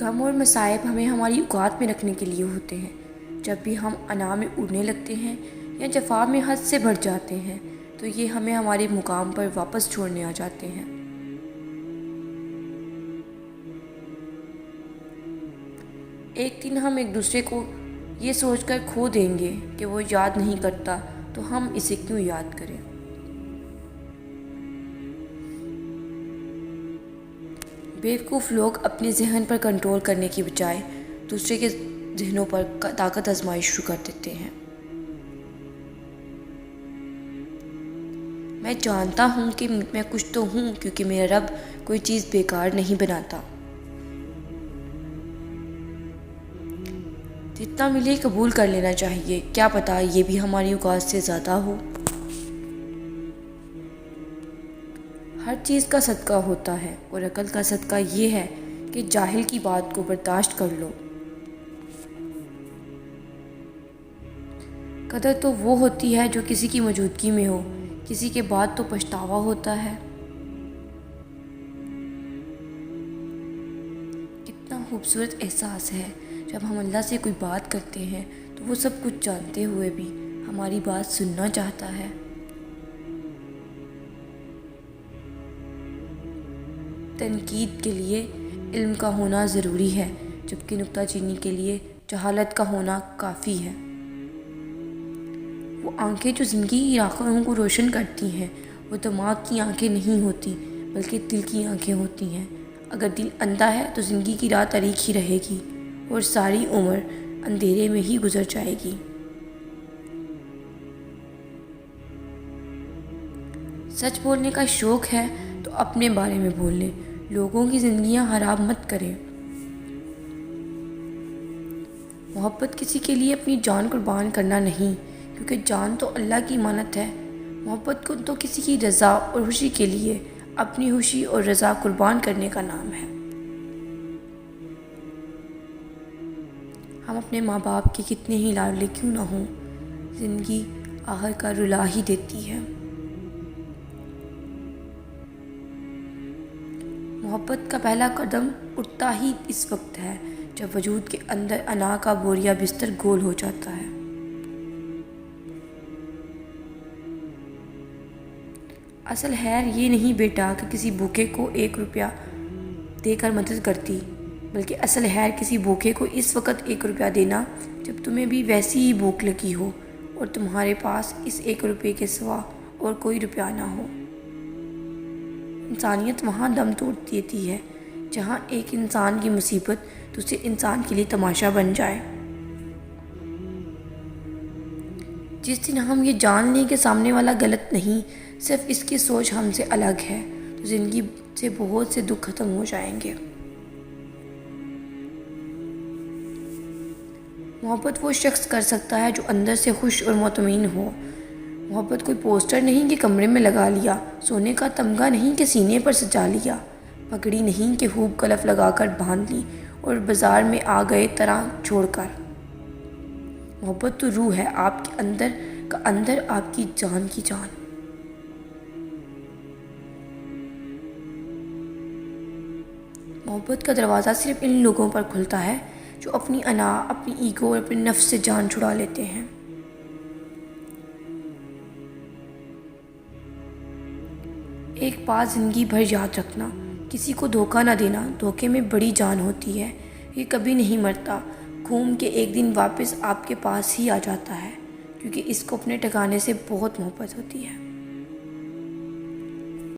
غم اور مصائب ہمیں ہماری اوقات میں رکھنے کے لیے ہوتے ہیں۔ جب بھی ہم انا میں اڑنے لگتے ہیں یا جفا میں حد سے بڑھ جاتے ہیں تو یہ ہمیں ہمارے مقام پر واپس چھوڑنے آ جاتے ہیں۔ ایک دن ہم ایک دوسرے کو یہ سوچ کر کھو دیں گے کہ وہ یاد نہیں کرتا تو ہم اسے کیوں یاد کریں۔ بیوقوف لوگ اپنے ذہن پر کنٹرول کرنے کی بجائے دوسرے کے ذہنوں پر طاقت آزمائی شروع کر دیتے ہیں۔ میں جانتا ہوں کہ میں کچھ تو ہوں کیونکہ میرا رب کوئی چیز بیکار نہیں بناتا۔ جتنا ملے قبول کر لینا چاہیے، کیا پتہ یہ بھی ہماری اوقات سے زیادہ ہو۔ ہر چیز کا صدقہ ہوتا ہے اور عقل کا صدقہ یہ ہے کہ جاہل کی بات کو برداشت کر لو۔ قدر تو وہ ہوتی ہے جو کسی کی موجودگی میں ہو، کسی کے بعد تو پچھتاوا ہوتا ہے۔ کتنا خوبصورت احساس ہے جب ہم اللہ سے کوئی بات کرتے ہیں تو وہ سب کچھ جانتے ہوئے بھی ہماری بات سننا چاہتا ہے۔ تنقید کے لیے علم کا ہونا ضروری ہے، جبکہ نکتہ چینی کے لیے جہالت کا ہونا کافی ہے۔ وہ آنکھیں جو زندگی کی راہوں کو روشن کرتی ہیں وہ دماغ کی آنکھیں نہیں ہوتی بلکہ دل کی آنکھیں ہوتی ہیں۔ اگر دل اندھا ہے تو زندگی کی راہ تاریک ہی رہے گی اور ساری عمر اندھیرے میں ہی گزر جائے گی۔ سچ بولنے کا شوق ہے تو اپنے بارے میں بول لیں، لوگوں کی زندگیاں خراب مت کریں۔ محبت کسی کے لیے اپنی جان قربان کرنا نہیں، کیونکہ جان تو اللہ کی امانت ہے۔ محبت کو تو کسی کی رضا اور خوشی کے لیے اپنی خوشی اور رضا قربان کرنے کا نام ہے۔ ہم اپنے ماں باپ کے کتنے ہی لاڈلے کیوں نہ ہوں، زندگی آخر کار رلا ہی دیتی ہے۔ محبت کا پہلا قدم اٹھتا ہی اس وقت ہے جب وجود کے اندر انا کا بوریا بستر گول ہو جاتا ہے۔ اصل خیر یہ نہیں بیٹا کہ کسی بھوکے کو 1 روپیہ دے کر مدد کرتی، بلکہ اصل خیر کسی بھوکے کو اس وقت 1 روپیہ دینا جب تمہیں بھی ویسی ہی بھوک لگی ہو اور تمہارے پاس اس 1 روپے کے سوا اور کوئی روپیہ نہ ہو۔ انسانیت وہاں دم توڑ دیتی ہے جہاں ایک انسان کی مصیبت دوسرے انسان کے لیے تماشا بن جائے۔ جس دن ہم یہ جان لیں کہ سامنے والا غلط نہیں، صرف اس کی سوچ ہم سے الگ ہے، تو زندگی سے بہت سے دکھ ختم ہو جائیں گے۔ محبت وہ شخص کر سکتا ہے جو اندر سے خوش اور مطمئن ہو۔ محبت کوئی پوسٹر نہیں کہ کمرے میں لگا لیا، سونے کا تمغہ نہیں کہ سینے پر سجا لیا، پگڑی نہیں کہ خوب کلف لگا کر باندھ لی اور بازار میں آ گئے طرح چھوڑ کر۔ محبت تو روح ہے، آپ کے اندر کا اندر، آپ کی جان کی جان۔ محبت کا دروازہ صرف ان لوگوں پر کھلتا ہے جو اپنی انا، اپنی ایگو اور اپنے نفس سے جان چھڑا لیتے ہیں۔ ایک بات زندگی بھر یاد رکھنا، کسی کو دھوکہ نہ دینا، دھوکے میں بڑی جان ہوتی ہے، یہ کبھی نہیں مرتا، گھوم کے ایک دن واپس آپ کے پاس ہی آ جاتا ہے، کیونکہ اس کو اپنے ٹھکانے سے بہت محبت ہوتی ہے۔